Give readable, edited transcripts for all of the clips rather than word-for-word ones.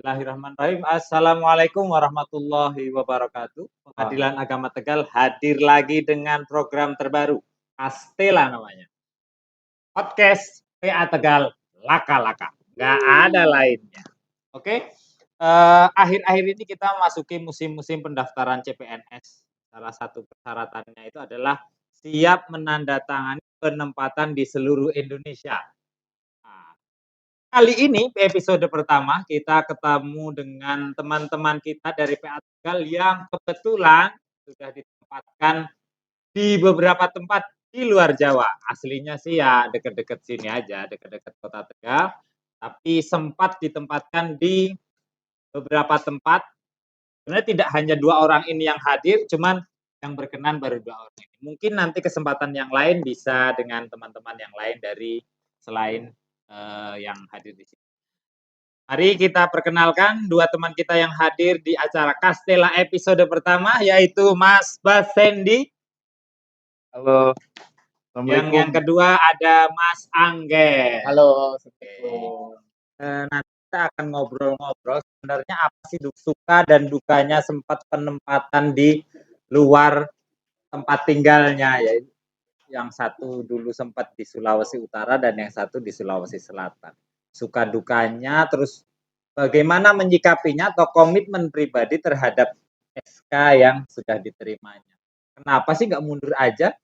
Bismillahirrahmanirrahim. Assalamualaikum warahmatullahi wabarakatuh. Wah, Pengadilan Agama Tegal hadir lagi dengan program terbaru. Kastela namanya. Podcast PA Tegal Laka-Laka. Nggak ada lainnya. Oke. Akhir-akhir ini kita masuki musim-musim pendaftaran CPNS. Salah satu persyaratannya itu adalah siap menandatangani penempatan di seluruh Indonesia. Nah, kali ini episode pertama kita ketemu dengan teman-teman kita dari PA Tegal yang kebetulan sudah ditempatkan di beberapa tempat di luar Jawa. Aslinya sih ya deket-deket sini aja, deket-deket Kota Tegal, tapi sempat ditempatkan di beberapa tempat. Sebenarnya tidak hanya 2 orang ini yang hadir, cuman yang berkenan baru 2 orang ini. Mungkin nanti kesempatan yang lain bisa dengan teman-teman yang lain dari selain, yang hadir di sini. Mari kita perkenalkan 2 teman kita yang hadir di acara Kastela episode pertama, yaitu Mas Basendi, halo, yang assalamualaikum. kedua ada Mas Angger. Halo, Oke. assalamualaikum. Nanti kita akan ngobrol-ngobrol sebenarnya apa sih suka dan dukanya sempat penempatan di luar tempat tinggalnya, ya. Yang satu dulu sempat di Sulawesi Utara dan yang satu di Sulawesi Selatan. Suka dukanya, terus bagaimana menyikapinya atau komitmen pribadi terhadap SK yang sudah diterimanya. Kenapa sih nggak mundur aja?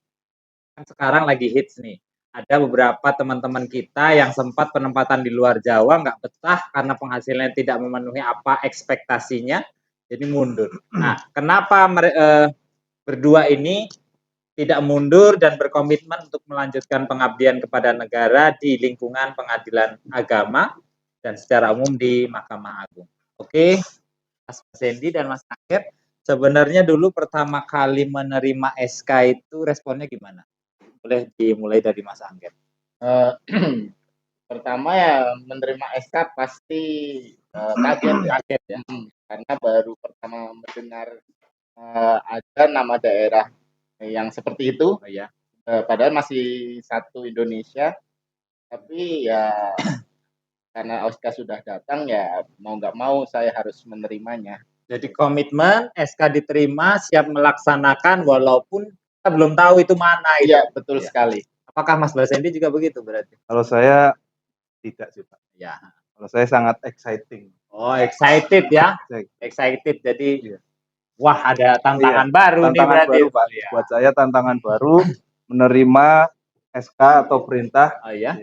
Kan sekarang lagi hits nih. Ada beberapa teman-teman kita yang sempat penempatan di luar Jawa nggak betah karena penghasilannya tidak memenuhi apa ekspektasinya, jadi mundur. Nah, kenapa berdua ini tidak mundur dan berkomitmen untuk melanjutkan pengabdian kepada negara di lingkungan pengadilan agama dan secara umum di Mahkamah Agung. Oke, Mas Sendi dan Mas Angger, sebenarnya dulu pertama kali menerima SK itu responnya gimana? Boleh dimulai dari Mas Angger. Eh, Pertama ya menerima SK pasti kaget ya, Kaget ya? karena baru pertama mendengar ada nama daerah yang seperti itu, Oh ya. padahal masih satu Indonesia, tapi ya karena SK sudah datang ya mau nggak mau saya harus menerimanya. Jadi komitmen, SK diterima, siap melaksanakan walaupun kita belum tahu itu mana itu. Iya, betul Ya. sekali. Apakah Mas Basendi juga begitu berarti? Kalau saya tidak sih Pak. Ya. Kalau saya sangat exciting. Oh, excited ya. Excited. Excited. Jadi Iya. wah, ada tantangan baru nih Tantangan berarti. baru Pak. Ya. Buat saya tantangan baru menerima SK atau perintah Oh ya.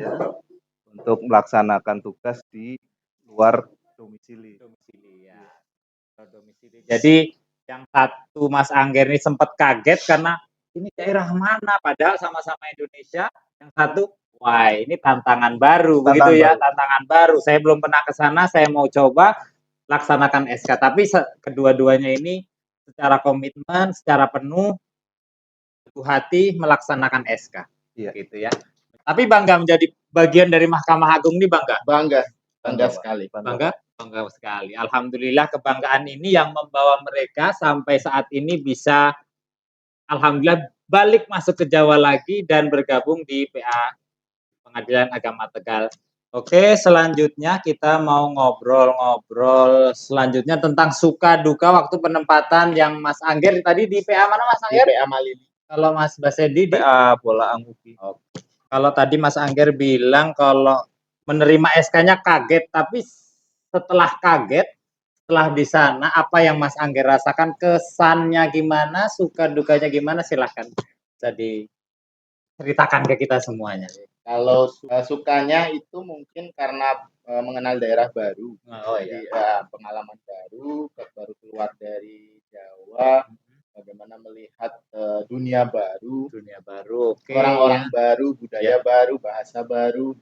untuk melaksanakan tugas di luar domisili. Domisili ya. Domisili. Jadi yang satu Mas Angger ini sempat kaget karena ini daerah mana padahal sama-sama Indonesia. Yang satu, wah ini tantangan baru begitu ya, tantangan baru. Saya belum pernah ke sana, saya mau coba laksanakan SK. Tapi kedua-duanya ini secara komitmen, secara penuh hati melaksanakan SK. Iya. Gitu ya. Tapi bangga menjadi bagian dari Mahkamah Agung ini bangga. Bangga sekali. Bangga sekali. Alhamdulillah kebanggaan ini yang membawa mereka sampai saat ini bisa alhamdulillah balik masuk ke Jawa lagi dan bergabung di PA Pengadilan Agama Tegal. Oke, selanjutnya kita mau ngobrol-ngobrol selanjutnya tentang suka duka waktu penempatan yang Mas Angger tadi di PA mana Mas Di Angger? PA Malili. Kalau Mas Basedi di PA Bolaang UPI. Oke. Kalau tadi Mas Angger bilang kalau menerima SK-nya kaget, tapi setelah kaget, setelah di sana apa yang Mas Angger rasakan, kesannya gimana, suka dukanya gimana, silahkan bisa diceritakan ke kita semuanya. Kalau sukanya itu mungkin karena mengenal daerah baru. Oh Jadi iya. pengalaman baru keluar dari Jawa, bagaimana melihat dunia baru, Oke. orang-orang baru, budaya baru, bahasa baru,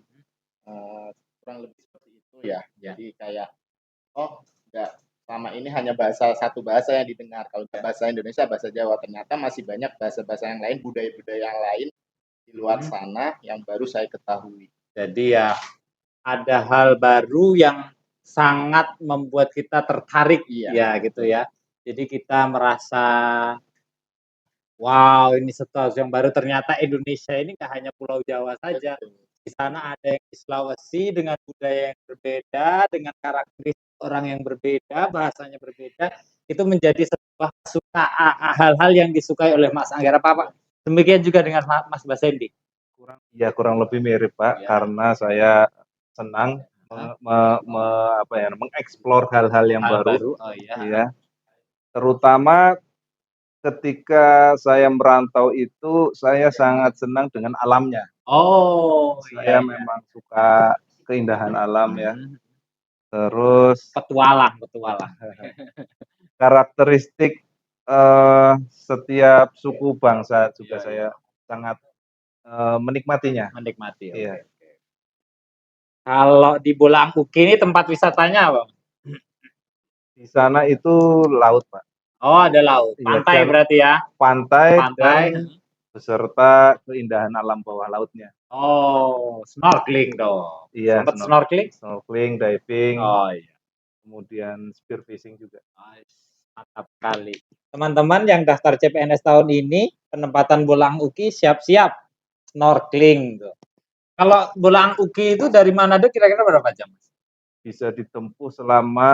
kurang lebih seperti itu ya. Jadi kayak enggak selama ini hanya satu bahasa yang didengar. Kalau bahasa Indonesia, bahasa Jawa, ternyata masih banyak bahasa-bahasa yang lain, budaya-budaya yang lain di luar sana yang baru saya ketahui. Jadi ya ada hal baru yang sangat membuat kita tertarik ya gitu ya. Jadi kita merasa wow, ini sesuatu yang baru, ternyata Indonesia ini nggak hanya Pulau Jawa saja. Di sana ada yang di Sulawesi dengan budaya yang berbeda, dengan karakteristik orang yang berbeda, bahasanya berbeda, itu menjadi sebuah hal-hal yang disukai oleh Mas Angger. Apa demikian juga dengan Mas Basendi? Kurang lebih mirip Pak, Ya. karena saya senang mengeksplor hal-hal yang baru. Oh iya. Ya, terutama ketika saya merantau itu saya sangat senang dengan alamnya. Oh, Saya iya. memang suka keindahan alam ya. Terus Petualang. karakteristik setiap suku bangsa juga saya sangat menikmatinya. Menikmati. Iya. Okay. Kalau di Bolang Uki ini tempat wisatanya apa? Di sana itu laut, Pak. Oh, ada laut. Pantai berarti ya? Pantai. Dan beserta keindahan alam bawah lautnya. Oh, snorkeling dong. Iya, sempat snorkeling? Snorkeling, diving. Oh iya. Kemudian spearfishing juga. Mantap sekali. Teman-teman yang daftar CPNS tahun ini, penempatan Bolang Uki siap-siap snorkeling tuh. Kalau Bolang Uki itu dari Manado kira-kira berapa jam? Bisa ditempuh selama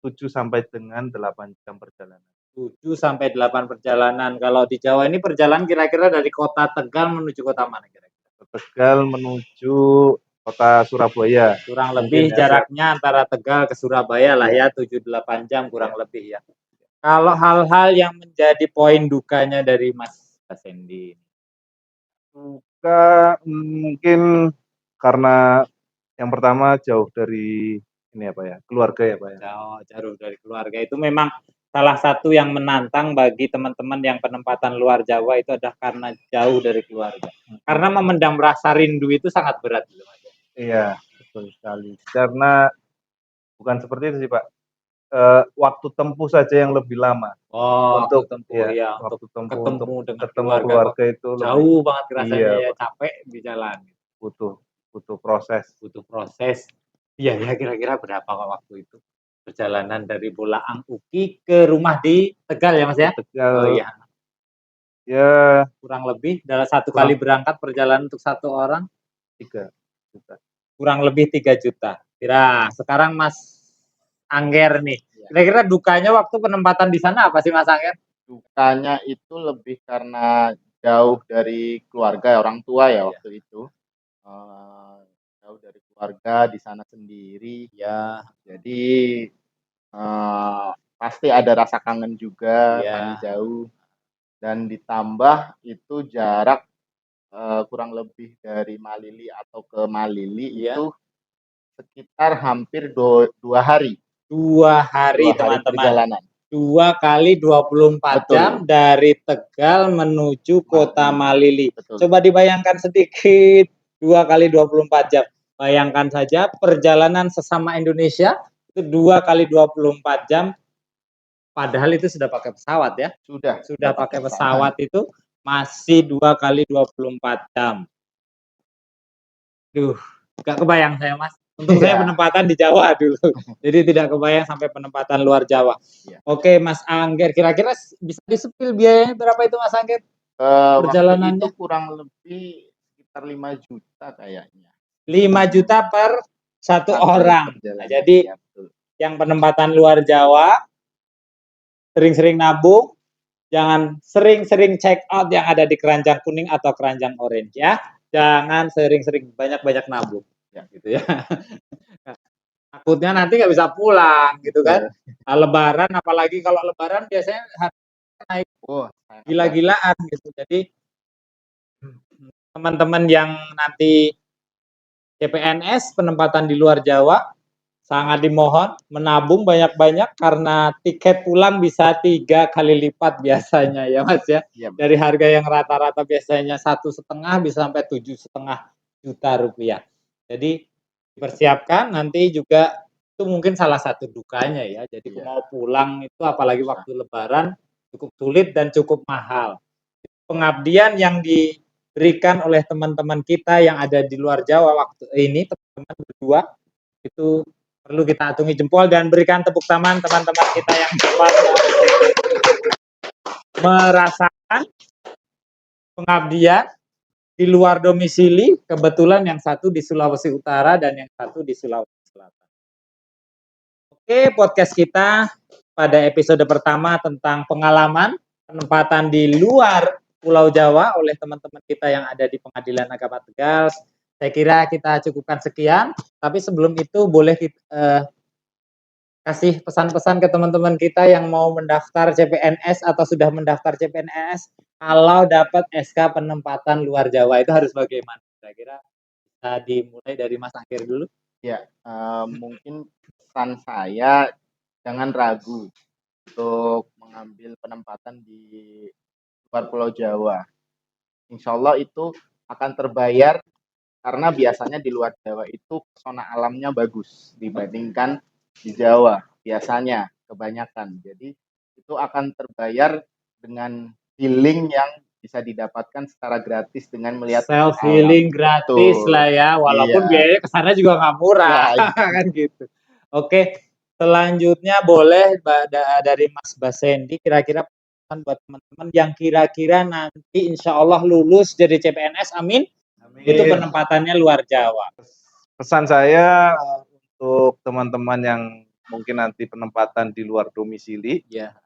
7 sampai dengan 8 jam perjalanan. 7 sampai 8 perjalanan. Kalau di Jawa ini perjalanan kira-kira dari kota Tegal menuju kota mana kira-kira? Tegal menuju kota Surabaya. Kurang lebih jaraknya antara Tegal ke Surabaya lah ya, 7-8 jam kurang lebih ya. Kalau hal-hal yang menjadi poin dukanya dari Mas Basendi? Duka mungkin karena yang pertama jauh dari keluarga ya Pak ya. Jauh dari keluarga itu memang salah satu yang menantang bagi teman-teman yang penempatan luar Jawa itu adalah karena jauh dari keluarga. Karena memendam rasa rindu itu sangat berat. Iya, betul sekali. Karena bukan seperti itu sih Pak. Waktu tempuh saja yang lebih lama. Untuk ketemu dengan keluarga itu jauh banget rasanya ya, Pak. capek di jalan. Butuh proses. Iya ya, kira-kira berapa waktu itu perjalanan dari Bolang Uki ke rumah di Tegal ya Mas ya? Tegal. Oh iya. Ya, kurang lebih dalam satu kali berangkat perjalanan untuk satu orang 3 juta. Kurang lebih 3 juta. Kira sekarang Mas Angger nih. Kira-kira dukanya waktu penempatan di sana apa sih Mas Angger? Dukanya itu lebih karena jauh dari keluarga, orang tua ya waktu itu. Jauh dari keluarga di sana sendiri. Ya. Jadi pasti ada rasa kangen juga, kangen jauh. Dan ditambah itu jarak kurang lebih dari Malili atau ke Malili itu sekitar hampir 2 hari. 2 hari teman-teman. Perjalanan. 2 kali 24 jam dari Tegal menuju kota Malili. Coba dibayangkan sedikit, 2 kali 24 jam. Bayangkan saja perjalanan sesama Indonesia itu 2 kali 24 jam. Padahal itu sudah pakai pesawat ya. Sudah pakai pesawat itu masih 2 kali 24 jam. Duh, gak kebayang saya Mas. Untuk saya penempatan di Jawa dulu. Jadi tidak kebayang sampai penempatan luar Jawa. Oke Mas Angger, kira-kira bisa disepil biayanya berapa itu Mas Angger? Perjalanannya itu kurang lebih sekitar 5 juta kayaknya. 5 juta per satu orang. Nah, jadi yang penempatan luar Jawa sering-sering nabung, jangan sering-sering check out yang ada di keranjang kuning atau keranjang orange ya. Jangan sering-sering banyak-banyak nabung. Gitu ya. Takutnya nanti nggak bisa pulang gitu kan. Lebaran, apalagi kalau Lebaran biasanya naik gila-gilaan gitu. Jadi teman-teman yang nanti CPNS penempatan di luar Jawa sangat dimohon menabung banyak-banyak karena tiket pulang bisa 3 kali lipat biasanya ya Mas ya. Dari harga yang rata-rata biasanya 1,5 bisa sampai 7,5 juta rupiah. Jadi dipersiapkan, nanti juga itu mungkin salah satu dukanya ya. Jadi mau pulang itu apalagi waktu Lebaran cukup sulit dan cukup mahal. Pengabdian yang diberikan oleh teman-teman kita yang ada di luar Jawa waktu ini, teman-teman berdua itu perlu kita acungi jempol dan berikan tepuk tangan teman-teman kita yang sempat merasakan pengabdian di luar domisili, kebetulan yang satu di Sulawesi Utara dan yang satu di Sulawesi Selatan. Oke, podcast kita pada episode pertama tentang pengalaman penempatan di luar Pulau Jawa oleh teman-teman kita yang ada di Pengadilan Agama Tegal. Saya kira kita cukupkan sekian, tapi sebelum itu boleh kita kasih pesan-pesan ke teman-teman kita yang mau mendaftar CPNS atau sudah mendaftar CPNS, kalau dapat SK penempatan luar Jawa itu harus bagaimana? Kira-kira bisa dimulai dari Mas Angger dulu. Ya, mungkin pesan saya jangan ragu untuk mengambil penempatan di luar Pulau Jawa. Insya Allah itu akan terbayar karena biasanya di luar Jawa itu pesona alamnya bagus dibandingkan di Jawa biasanya kebanyakan. Jadi itu akan terbayar dengan healing yang bisa didapatkan secara gratis dengan melihat Self alam. healing gratis Betul. lah ya, walaupun Iya. biayanya ke sana juga nggak murah. Nah, iya. Kan gitu. Oke, selanjutnya boleh dari Mas Basendi kira-kira pesan buat teman-teman yang kira-kira nanti insya Allah lulus jadi CPNS, amin. Itu Amin. penempatannya luar Jawa. Pesan saya untuk teman-teman yang mungkin nanti penempatan di luar domisili, Ya.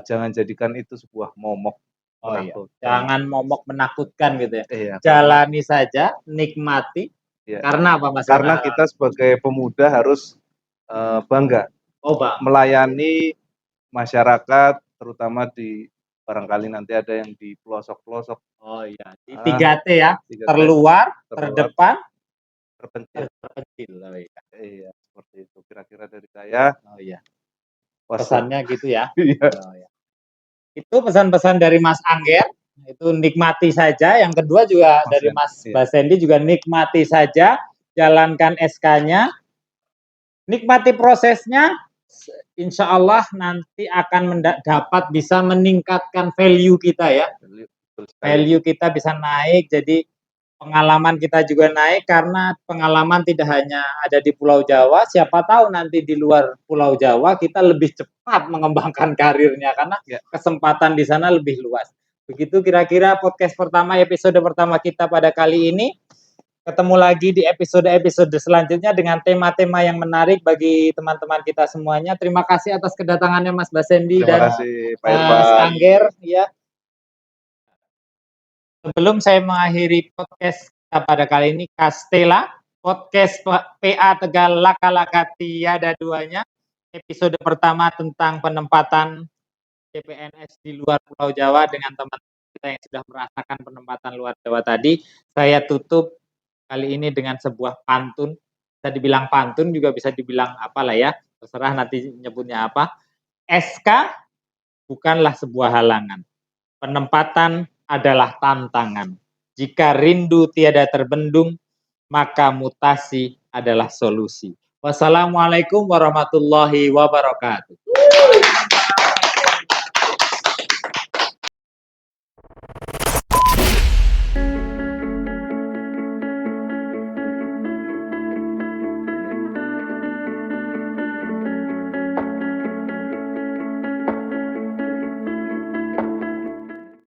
jangan jadikan itu sebuah momok Oh iya. menakutkan. Jangan momok menakutkan gitu ya. Iya, Jalani saja, nikmati. iya. Karena apa Mas? Karena kita sebagai pemuda harus bangga Oh Bang. melayani masyarakat, terutama di barangkali nanti ada yang di pelosok-pelosok. Oh iya. Di 3T ya. 3T, Terluar, terluar, terdepan, terpencil. terpencil. Oh iya. Iya, seperti itu. Kira-kira dari saya. Oh iya. Wassalam. Pesannya gitu ya. Iya. Oh, ya. Itu pesan-pesan dari Mas Angger. Itu nikmati saja. Yang kedua juga dari Mas Basendi juga nikmati saja. Jalankan SK-nya. Nikmati prosesnya. Insya Allah nanti akan dapat bisa meningkatkan value kita ya. Value kita bisa naik. Jadi pengalaman kita juga naik karena pengalaman tidak hanya ada di Pulau Jawa, siapa tahu nanti di luar Pulau Jawa kita lebih cepat mengembangkan karirnya karena kesempatan di sana lebih luas. Begitu kira-kira podcast pertama, episode pertama kita pada kali ini. Ketemu lagi di episode-episode selanjutnya dengan tema-tema yang menarik bagi teman-teman kita semuanya. Terima kasih atas kedatangannya Mas Basendi dan Mas Angger ya. Sebelum saya mengakhiri podcast kita pada kali ini, Kastela, podcast PA Tegal Laka-Laka tiada duanya. Episode pertama tentang penempatan CPNS di luar Pulau Jawa dengan teman-teman kita yang sudah merasakan penempatan luar Jawa tadi. Saya tutup kali ini dengan sebuah pantun. Bisa dibilang pantun, juga bisa dibilang apalah ya. Terserah nanti nyebutnya apa. SK bukanlah sebuah halangan. Penempatan adalah tantangan. Jika rindu tiada terbendung, maka mutasi adalah solusi. Wassalamualaikum warahmatullahi wabarakatuh.